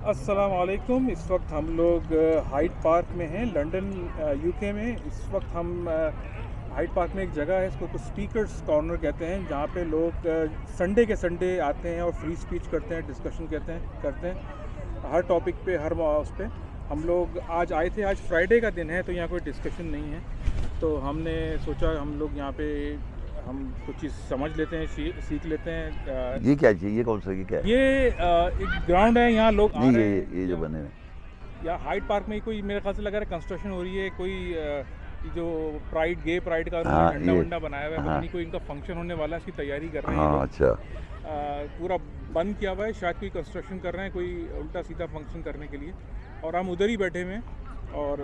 السلام علیکم. اس وقت ہم لوگ ہائیڈ پارک میں ہیں لنڈن یو کے میں. اس وقت ہم ہائیڈ پارک میں ایک جگہ ہے، اس کو اسپیکرز کارنر کہتے ہیں، جہاں پہ لوگ سنڈے کے سنڈے آتے ہیں اور فری اسپیچ کرتے ہیں، ڈسکشن کرتے ہیں ہر ٹاپک پہ، ہر اس پہ. ہم لوگ آج آئے تھے، آج فرائیڈے کا دن ہے تو یہاں کوئی ڈسکشن نہیں ہے، تو ہم نے سوچا ہم لوگ یہاں پہ ہم کچھ چیز سمجھ لیتے ہیں، سیکھ لیتے ہیں. یہ کیا چیز، یہ کون سا، یہ کیا ہے؟ یہ ایک گراؤنڈ ہے، یہاں لوگ آ رہے ہیں. یہ جو بنے ہوئے یا ہائیڈ پارک میں کوئی میرے خیال سے لگ رہا ہے کنسٹرکشن ہو رہی ہے، کوئی جو گے پرائڈ کا جھنڈا ونڈا بنایا ہوا ہے، پتہ نہیں کوئی ان کا فنکشن ہونے والا ہے، اس کی تیاری کر رہے ہیں لوگ. اچھا، پورا بند کیا ہوا ہے، شاید کوئی کنسٹرکشن کر رہے ہیں، کوئی الٹا سیدھا فنکشن کرنے کے لیے. اور ہم ادھر ہی بیٹھے ہوئے ہیں اور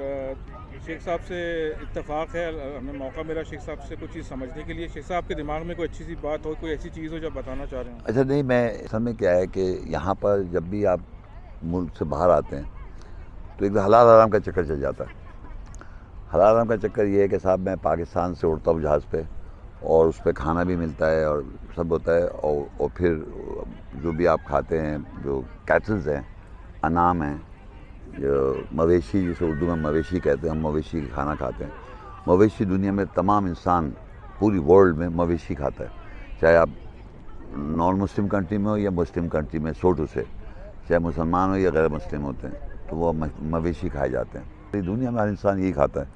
شیخ صاحب سے اتفاق ہے، ہمیں موقع ملا شیخ صاحب سے کچھ چیز سمجھنے کے لیے. شیخ صاحب کے دماغ میں کوئی اچھی سی بات ہو، کوئی ایسی چیز ہو جو بتانا چاہ رہے ہیں؟ اچھا نہیں، میں اصل میں کیا ہے کہ یہاں پر جب بھی آپ ملک سے باہر آتے ہیں تو ایک حلال حرام کا چکر چل جاتا ہے. حلال حرام کا چکر یہ ہے کہ صاحب میں پاکستان سے اڑتا ہوں جہاز پہ، اور اس پہ کھانا بھی ملتا ہے اور سب ہوتا ہے، اور پھر جو بھی آپ کھاتے ہیں، جو کیٹلز ہیں، انعام ہیں، جو مویشی، جسے اردو میں مویشی کہتے ہیں، ہم مویشی کا کھانا کھاتے ہیں. مویشی دنیا میں تمام انسان پوری ورلڈ میں مویشی کھاتا ہے، چاہے آپ نان مسلم کنٹری میں ہو یا مسلم کنٹری میں، سوٹو سے چاہے مسلمان ہو یا غیر مسلم ہوتے ہیں تو وہ مویشی کھائے جاتے ہیں. دنیا میں ہر انسان یہی کھاتا ہے.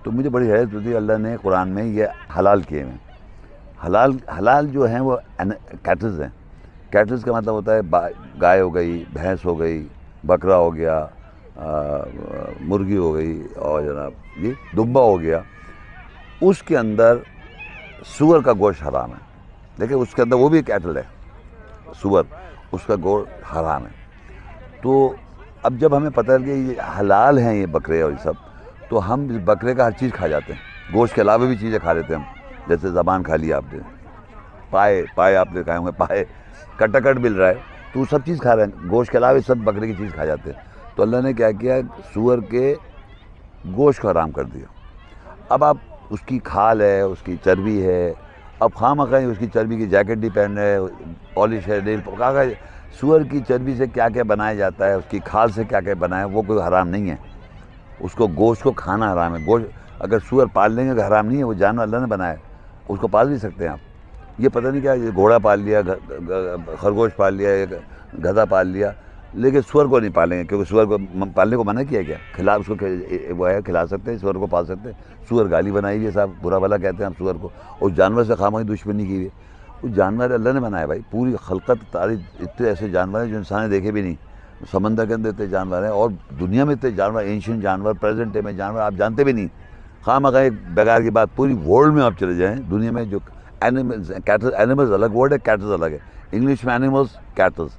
تو مجھے بڑی حیرت ہوتی ہے، اللہ نے قرآن میں یہ حلال کیے ہیں. حلال جو ہیں وہ کیٹلز ہیں. کیٹلز کا مطلب ہوتا ہے گائے ہو گئی، بھینس ہو گئی، بکرا ہو گیا، مرغی ہو گئی، اور جناب یہ دمبا ہو گیا. اس کے اندر سور کا گوشت حرام ہے، دیکھیں اس کے اندر وہ بھی کیٹل ہے، سور، اس کا گوشت حرام ہے. تو اب جب ہمیں پتہ ہے کہ یہ حلال ہیں یہ بکرے اور یہ سب، تو ہم بکرے کا ہر چیز کھا جاتے ہیں، گوشت کے علاوہ بھی چیزیں کھا لیتے ہیں ہم. جیسے زبان کھا لیا آپ نے، پائے آپ نے کھائے ہوں گے، پائے کٹ مل رہا ہے تو وہ سب چیز کھا رہے ہیں، گوشت کے علاوہ سب بکرے کی چیز کھا جاتے ہیں. تو اللہ نے کیا کیا، سور کے گوشت کو حرام کر دیا. اب آپ اس کی کھال ہے، اس کی چربی ہے، اب خواہ اس کی چربی کی جیکٹ نہیں پہن رہے، پالش ہے، نیل کہا. سور کی چربی سے کیا کیا بنایا جاتا ہے، اس کی کھال سے کیا کیا بنایا، وہ کوئی حرام نہیں ہے. اس کو گوشت کو کھانا حرام ہے. گوشت اگر سور پال لیں گے تو حرام نہیں ہے، وہ جانور اللہ نے بنایا ہے، اس کو پال بھی سکتے ہیں آپ. یہ پتہ نہیں کیا، گھوڑا پال لیا، خرگوش پال لیا، گدھا پال لیا، لیکن سور کو نہیں پالیں گے، کیونکہ سور کو پالنے کو منع کیا گیا. اس کو وہ ہے کھلا سکتے ہیں، سور کو پال سکتے ہیں. سور گالی بنائی ہوئی ہے صاحب، برا بھلا کہتے ہیں ہم سور کو. اس جانور سے خامخواہ دشمنی کی ہوئی ہے. اس جانور اللہ نے بنایا بھائی، پوری خلقت تاریخ اتنے ایسے جانور ہیں جو انسان نے دیکھے بھی نہیں. سمندر کے اندر اتنے جانور ہیں، اور دنیا میں اتنے جانور، اینشنٹ جانور، پریزنٹ ڈے میں جانور آپ جانتے بھی نہیں. خواہ ایک بیکار کی بات، پوری ورلڈ میں آپ چلے جائیں، دنیا میں جو اینیملز الگ ورڈ ہے، کیٹلز الگ ہے. انگلش میں اینیملز، کیٹلز،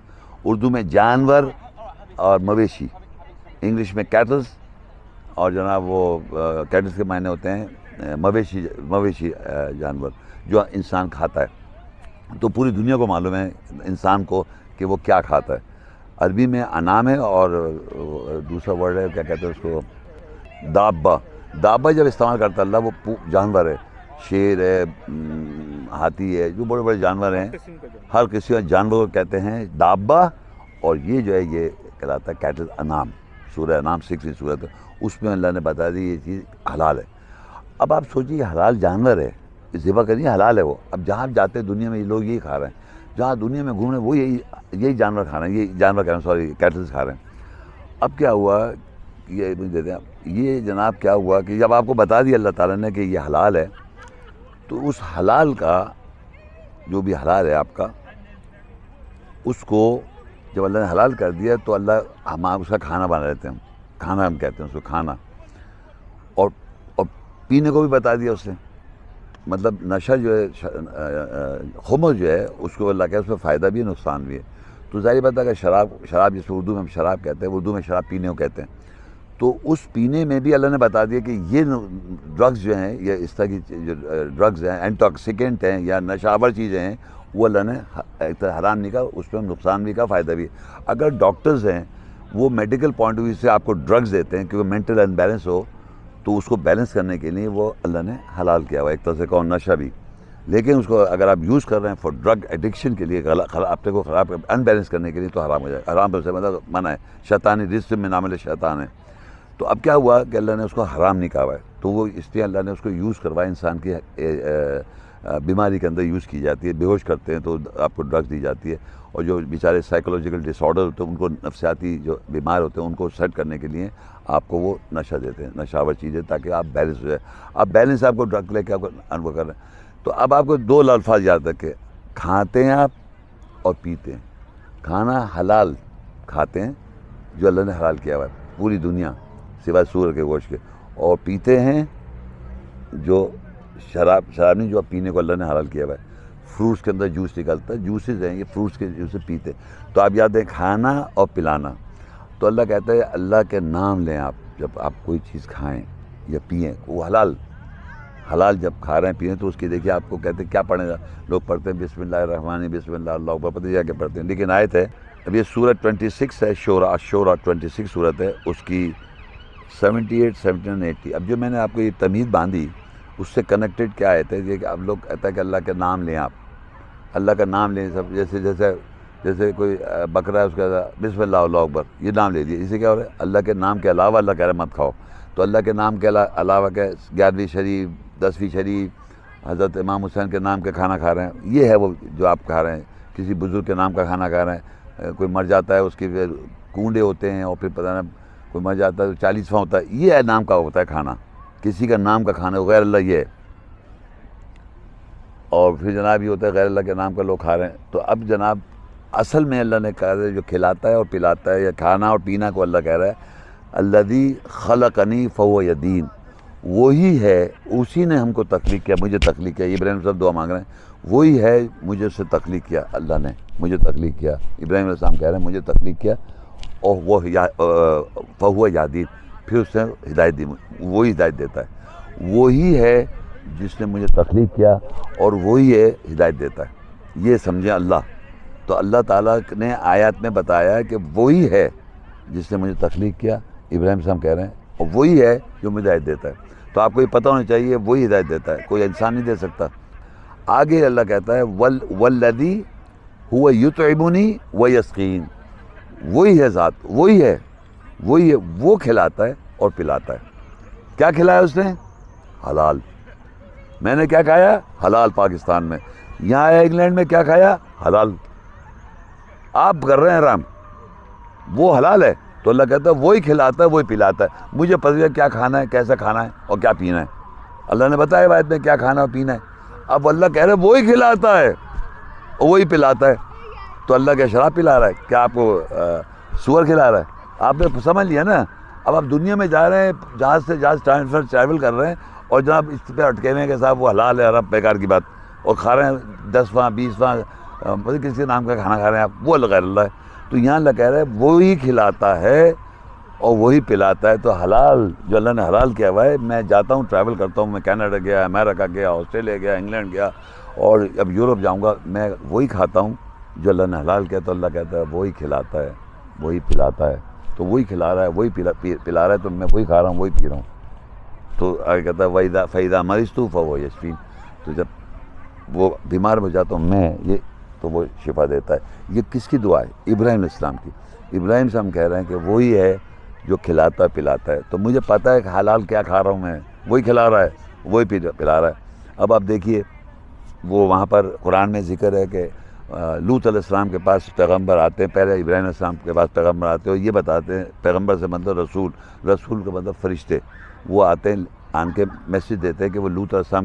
اردو میں جانور اور مویشی. انگلش میں کیٹلز، اور جناب وہ کیٹلز کے معنی ہوتے ہیں مویشی جانور جو انسان کھاتا ہے. تو پوری دنیا کو معلوم ہے انسان کو کہ وہ کیا کھاتا ہے. عربی میں انعام ہے، اور دوسرا ورڈ ہے کیا کہتے ہیں اس کو، دابہ جب استعمال کرتا ہے اللہ، وہ جانور ہے، شیر ہے، ہاتھی ہے، جو بڑے بڑے جانور ہیں، ہر قسم کے جانور کو کہتے ہیں دابہ. اور یہ جو ہے یہ کہلاتا ہے کیٹل، انعام. سورہ انعام 6 سورت ہے، اس میں اللہ نے بتا دی یہ چیز حلال ہے. اب آپ سوچیے یہ حلال جانور ہے، ذبح کرنی حلال ہے وہ. اب جہاں جاتے ہیں دنیا میں یہ لوگ یہی کھا رہے ہیں، جہاں دنیا میں گھوم رہے ہیں وہ یہی جانور کھا رہے ہیں، یہ جانور کہہ رہے ہیں، سوری، کیٹلز کھا رہے ہیں. اب کیا ہوا، یہ مجھے دیتے ہیں، یہ جناب کیا ہوا کہ جب آپ کو بتا دیا اللہ تعالیٰ نے کہ یہ حلال ہے، تو اس حلال کا جو بھی حلال ہے آپ کا، اس کو جب اللہ نے حلال کر دیا تو اللہ ہم اس کا کھانا بنا لیتے ہیں. کھانا ہم کہتے ہیں اس کو، کھانا. اور پینے کو بھی بتا دیا اس نے. مطلب نشہ جو ہے، خمر جو ہے، اس کو اللہ کہتے ہیں اس میں فائدہ بھی ہے، نقصان بھی ہے. تو ظاہر بات ہے کہ شراب جس کو اردو میں ہم شراب کہتے ہیں، اردو میں شراب پینے کو کہتے ہیں. تو اس پینے میں بھی اللہ نے بتا دیا کہ یہ ڈرگز جو ہیں، یا اس طرح کی جو ڈرگز ہیں، انٹاکسیکینٹ ہیں یا نشہ آور چیزیں ہیں، وہ اللہ نے ایک طرح حرام نہیں کہا، اس میں نقصان بھی کا فائدہ بھی. اگر ڈاکٹرز ہیں وہ میڈیکل پوائنٹ آف ویو سے آپ کو ڈرگز دیتے ہیں کیونکہ مینٹل انبیلنس ہو، تو اس کو بیلنس کرنے کے لیے وہ اللہ نے حلال کیا ہوا، ایک طرح سے کہو نشہ بھی. لیکن اس کو اگر آپ یوز کر رہے ہیں فار ڈرگ ایڈکشن کے لیے، اپنے کو خراب ان بیلنس کرنے کے لیے، تو حرام ہو جائے. حرام سے مطلب منع ہے، شیطانی رزق میں نامل شیطان ہے. تو اب کیا ہوا کہ اللہ نے اس کو حرام نہیں کہا ہوا ہے، تو وہ اس لیے اللہ نے اس کو یوز کروایا. انسان کی بیماری کے اندر یوز کی جاتی ہے، بے ہوش کرتے ہیں تو آپ کو ڈرگز دی جاتی ہے. اور جو بیچارے سائیکولوجیکل ڈس آرڈر ہوتے ہیں، ان کو نفسیاتی جو بیمار ہوتے ہیں ان کو سیٹ کرنے کے لیے آپ کو وہ نشہ دیتے ہیں، نشاور چیزیں، تاکہ آپ بیلنس ہو جائے. اب بیلنس آپ کو ڈرگ لے کے آپ کو انوو کر رہے ہیں. تو اب آپ کو دو الفاظ یاد رکھیں، کھاتے ہیں آپ اور پیتے ہیں. کھانا حلال کھاتے ہیں جو اللہ نے حلال کیا ہوا ہے پوری دنیا سوائے سور کے گوشت کے، اور پیتے ہیں جو شراب نہیں، جو پینے کو اللہ نے حلال کیا ہوا ہے. فروٹس کے اندر جوس نکلتا ہے، جوسز ہیں یہ فروٹس کے جوسے پیتے. تو آپ یاد رکھیں کھانا اور پلانا. تو اللہ کہتا ہے اللہ کے نام لیں آپ جب آپ کوئی چیز کھائیں یا پئیں، وہ حلال جب کھا رہے ہیں پی رہے ہیں تو اس کی دیکھیے آپ کو کہتے ہیں کیا پڑھیں گا. لوگ پڑھتے ہیں بسم اللہ الرحمن بسم اللہ اللہ اکبر، پتہ نہیں کیا پڑھتے ہیں، لیکن آیت ہے. اب یہ سورت 26 ہے، شورا 26 سورت ہے، اس کی 78 79 80. اب جو میں نے آپ کو یہ تمہید باندھی اس سے کنیکٹڈ کیا آیت ہے، یہ کہ اب لوگ کہتا ہے کہ اللہ کا نام لیں آپ، اللہ کا نام لیں. سب جیسے کوئی بکرا ہے اس کا بسم اللہ اللہ اکبر یہ نام لے دیے. اسے کیا ہو رہا ہے، اللہ کے نام کے علاوہ اللہ کہہ رہا ہے مت کھاؤ. تو اللہ کے نام کے علاوہ کہ 11ویں شریف 10ویں شریف حضرت امام حسین کے نام کا کھانا کھا رہے ہیں، یہ ہے وہ جو آپ کھا رہے ہیں. کسی بزرگ کے نام کا کھانا کھا رہے ہیں، کوئی مر جاتا ہے اس کے پھر کنڈے ہوتے ہیں، اور پھر پتہ نہیں کوئی مر جاتا ہے تو 40واں ہوتا ہے. یہ ہے نام کا ہوتا ہے کھانا، کسی کا نام کا کھانا غیر اللہ یہ ہے. اور پھر جناب یہ ہوتا ہے غیر اللہ کے نام کا لوگ کھا رہے ہیں. تو اب جناب اصل میں اللہ نے کہا ہے جو کھلاتا ہے اور پلاتا ہے، یا کھانا اور پینا کو اللہ کہہ رہا ہے الذی خلقنی فہو یدین، وہی ہے، اسی نے ہم کو تخلیق کیا، مجھے تخلیق کیا. ابراہیم صاحب دعا مانگ رہے ہیں، وہی ہے مجھے اس سے تخلیق کیا، اللہ نے مجھے تخلیق کیا. ابراہیم علیہ السلام کہہ رہے ہیں مجھے تخلیق کیا اور وہ فہو یہدین، پھر اس نے ہدایت دی. وہی ہدایت دیتا ہے، وہی ہے جس نے مجھے تخلیق کیا اور وہی ہے ہدایت دیتا ہے. یہ سمجھیں اللہ. تو اللہ تعالیٰ نے آیات میں بتایا کہ وہی ہے جس نے مجھے تخلیق کیا، ابراہیم صاحب کہہ رہے ہیں، اور وہی ہے جو مجھے ہدایت دیتا ہے. تو آپ کو یہ پتہ ہونا چاہیے وہی ہدایت دیتا ہے، کوئی انسان نہیں دے سکتا. آگے اللہ کہتا ہے والذی هو یطعمنی ویسقین، وہی ہے ذات، وہی ہے وہ کھلاتا ہے اور پلاتا ہے. کیا کھلایا اس نے؟ حلال. میں نے کیا کھایا؟ حلال. پاکستان میں یہاں انگلینڈ میں کیا کھایا؟ حلال. آپ کر رہے ہیں حرام، وہ حلال ہے. تو اللہ کہتا ہے وہی کھلاتا ہے وہی پلاتا ہے. مجھے پتہ ہے کیا کھانا ہے، کیسا کھانا ہے اور کیا پینا ہے. اللہ نے بتایا بات میں کیا کھانا اور پینا ہے. اب اللہ کہہ رہے ہیں وہی کھلاتا ہے اور وہی پلاتا ہے. تو اللہ کیا شراب پلا رہا ہے؟ کیا آپ کو سور کھلا رہا ہے؟ آپ نے سمجھ لیا نا. اب آپ دنیا میں جا رہے ہیں، جہاز سے جہاز ٹریول کر رہے ہیں، اور جناب اس پہ اٹکے ہوئے ہیں کہ صاحب وہ حلال ہے عرب بیکار کی بات، اور کھا رہے ہیں 10واں 20واں پتہ کسی کے نام کا کھانا کھا رہے ہیں آپ، وہ غیر اللہ ہے. تو یہاں اللہ کہہ رہا ہے وہی کھلاتا ہے اور وہی پلاتا ہے. تو حلال جو اللہ نے حلال کیا ہوا ہے. میں جاتا ہوں ٹریول کرتا ہوں، میں کینیڈا گیا، امریکہ گیا، آسٹریلیا گیا، انگلینڈ گیا، اور اب یورپ جاؤں گا، میں وہی کھاتا ہوں جو اللہ نے حلال کیا. تو اللہ کہتا ہے وہی کھلاتا ہے وہی پلاتا ہے. تو وہی کھلا رہا ہے وہی پلا رہا ہے، تو میں وہی کھا رہا ہوں وہی پی رہا ہوں. تو آگے کہتا ہے فَإِذَا مَرِضْتُ فَهُوَ يَشْفِينِ، تو جب وہ بیمار ہو جاتا ہوں میں، یہ تو وہ شفا دیتا ہے. یہ کس کی دعا ہے؟ ابراہیم علیہ السلام کی. ابراہیم صاحب کہہ رہے ہیں کہ وہی ہے جو کھلاتا ہے پلاتا ہے. تو مجھے پتہ ہے کہ حلال کیا کھا رہا ہوں میں، وہی کھلا رہا ہے وہی پلا رہا ہے. اب آپ دیکھیے وہ وہاں پر قرآن میں ذکر ہے کہ لوط علیہ السلام کے پاس پیغمبر آتے ہیں، پہلے ابراہیم علیہ السلام کے پاس پیغمبر آتے ہیں، اور یہ بتاتے ہیں، پیغمبر سے مطلب رسول کا مطلب فرشتے، وہ آتے ہیں آن کے میسیج دیتے ہیں کہ وہ لوط علیہ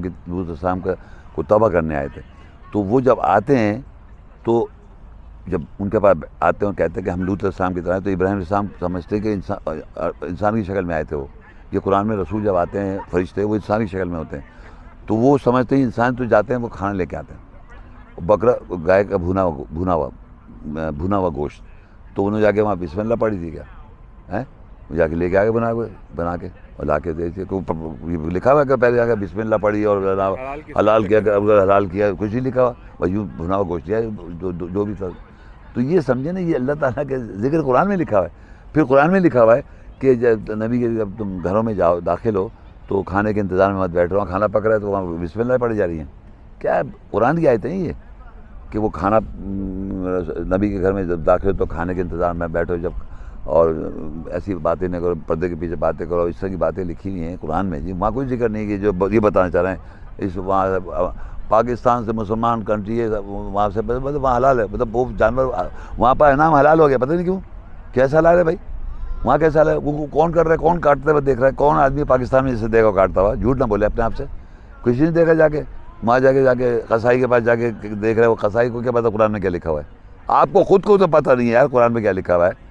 السلام کو تباہ کرنے آئے تھے. تو وہ جب آتے ہیں تو جب ان کے پاس آتے ہیں کہتے ہیں کہ ہم لوط علیہ السلام کی طرح ہیں، تو ابراہیم علیہ السلام سمجھتے ہیں کہ انسان کی شکل میں آئے تھے. وہ یہ قرآن میں رسول جب آتے ہیں فرشتے وہ انسان کی شکل میں ہوتے ہیں. تو وہ سمجھتے ہیں انسان تو جاتے ہیں وہ کھانا لے کے آتے ہیں، بکرا گائے کا بھونا ہوا گوشت. تو انہوں نے جا کے وہاں بسم اللہ پڑھی تھی کیا ہے، جا کے لے کے آگے بنا کے اور لا کے دے لکھا ہوا کہ پہلے جا کے بسم اللہ پڑھی اور حلال کیا کچھ نہیں لکھا ہوا، بھائی یوں بھنا ہوا گوشت دیا جو بھی تھا. تو یہ سمجھے نا، یہ اللہ تعالیٰ کے ذکر قرآن میں لکھا ہوا ہے. پھر قرآن میں لکھا ہوا ہے کہ جب نبی کے جب تم گھروں میں جاؤ داخل ہو تو کھانے کے انتظار میں مت بیٹھ رہو، کھانا پک رہا ہے تو وہاں بسم اللہ پڑھی جا رہی ہیں. کیا قرآن کی آیتیں ہیں یہ کہ وہ کھانا نبی کے گھر میں جب داخل ہو تو کھانے کے انتظار میں بیٹھو جب، اور ایسی باتیں نہ کرو، پردے کے پیچھے باتیں کرو، اس طرح کی باتیں لکھی ہوئی ہیں قرآن میں جی. وہاں کوئی ذکر نہیں کہ جو یہ بتانا چاہ رہے ہیں اس وہاں پاکستان سے مسلمان کنٹری ہے وہاں سے مطلب وہاں حلال ہے، مطلب وہ جانور وہاں پر انعام حلال ہو گیا، پتہ نہیں کیوں، کیسا حلال ہے بھائی وہاں کیسا حلال ہے؟ وہ کون کر رہا ہے، کون کاٹتے ہوئے دیکھ رہا ہے؟ کون آدمی پاکستان میں جسے دیکھا کاٹتا ہوا؟ جھوٹ نہ بولے اپنے آپ سے، کسی نے دیکھا جا کے وہاں جا کے قصائی کے پاس جا کے دیکھ رہے ہیں، وہ قصائی کو کیا پتہ قرآن میں کیا لکھا ہوا ہے؟ آپ کو خود کو تو پتہ نہیں ہے یار قرآن میں کیا لکھا ہوا ہے.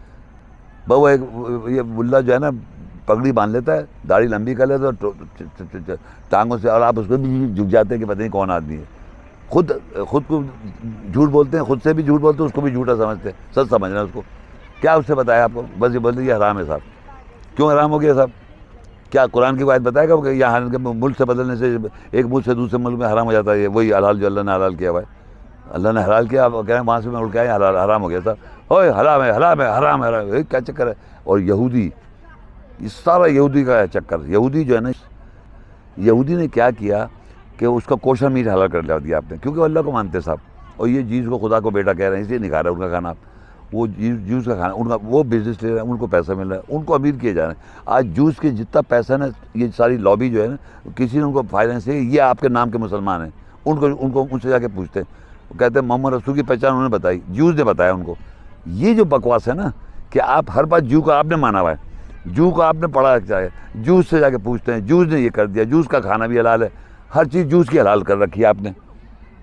بہو ایک یہ ملا جو ہے نا پگڑی باندھ لیتا ہے، داڑھی لمبی کر لیتا ہے ٹانگوں سے، اور آپ اس کو بھی جھک جاتے ہیں کہ پتہ نہیں کون آدمی ہے. خود کو جھوٹ بولتے ہیں، خود سے بھی جھوٹ بولتے ہیں، اس کو بھی جھوٹا سمجھتے ہیں، سچ سمجھ رہے ہیں اس کو. کیا اس سے بتایا آپ کو؟ بس یہ بولتے یہ حرام ہے صاحب. کیوں حرام ہو گیا صاحب؟ کیا قرآن کی بات بتائے گا کہ یہاں ملک سے بدلنے سے ایک ملک سے دوسرے ملک میں حرام ہو جاتا ہے؟ وہی حلال جو اللہ نے حلال کیا ہوا ہے، اللہ نے حلال کیا، آپ کہہ رہے ہیں وہاں سے میں اڑ کے آئے حرام ہو گیا صاحب. اوئے حرام ہے حرام ہے حرام ہے، کیا چکر ہے؟ اور یہودی، اس سارا یہودی کا چکر. یہودی جو ہے نا، یہودی نے کیا کیا کہ اس کا کوشر میٹ حلال کر دیا آپ نے، کیونکہ وہ اللہ کو مانتے صاحب، اور یہ جیوز کو خدا کو بیٹا کہہ رہے ہیں، اس لیے نہیں کھا رہے ان کا کھانا. وہ جوس کا کھانا ان کا، وہ بزنس لے رہے ہیں، ان کو پیسہ مل رہا ہے، ان کو امیر کیے جا رہے ہیں. آج جوس کے جتنا پیسہ نا، یہ ساری لابی جو ہے نا، کسی نے ان کو فائنینس ہے، یہ آپ کے نام کے مسلمان ہیں، ان سے جا کے پوچھتے ہیں، وہ کہتے ہیں محمد رسول کی پہچان انہوں نے بتائی، جوس نے بتایا ان کو. یہ جو بکواس ہے نا کہ آپ ہر بات جو کا آپ نے مانا ہوا ہے، جو کا آپ نے پڑھا رکھا ہے، جوس سے جا کے پوچھتے ہیں جوس نے یہ کر دیا، جوس کا کھانا بھی حلال ہے، ہر چیز جوس کی حلال کر رکھی ہے آپ نے،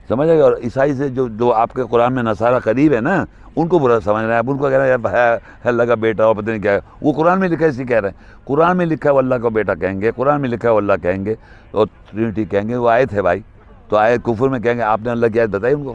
سمجھ گئے. اور عیسائی سے جو آپ کے قرآن میں نصارہ قریب ہے نا، ان کو برا سمجھ رہے ہیں آپ، ان کو کہہ رہے ہیں ہے اللہ کا بیٹا اور پتہ نہیں کیا ہے. وہ قرآن میں لکھا ہے، اسی کہہ رہے ہیں قرآن میں لکھا ہے وہ اللہ کا بیٹا کہیں گے، قرآن میں لکھا ہے وہ اللہ کہیں گے، اور ٹرینٹی کہیں گے. وہ آیت ہے بھائی، تو آیت کفر میں کہیں گے آپ نے اللہ کی آیت بتائی ان کو.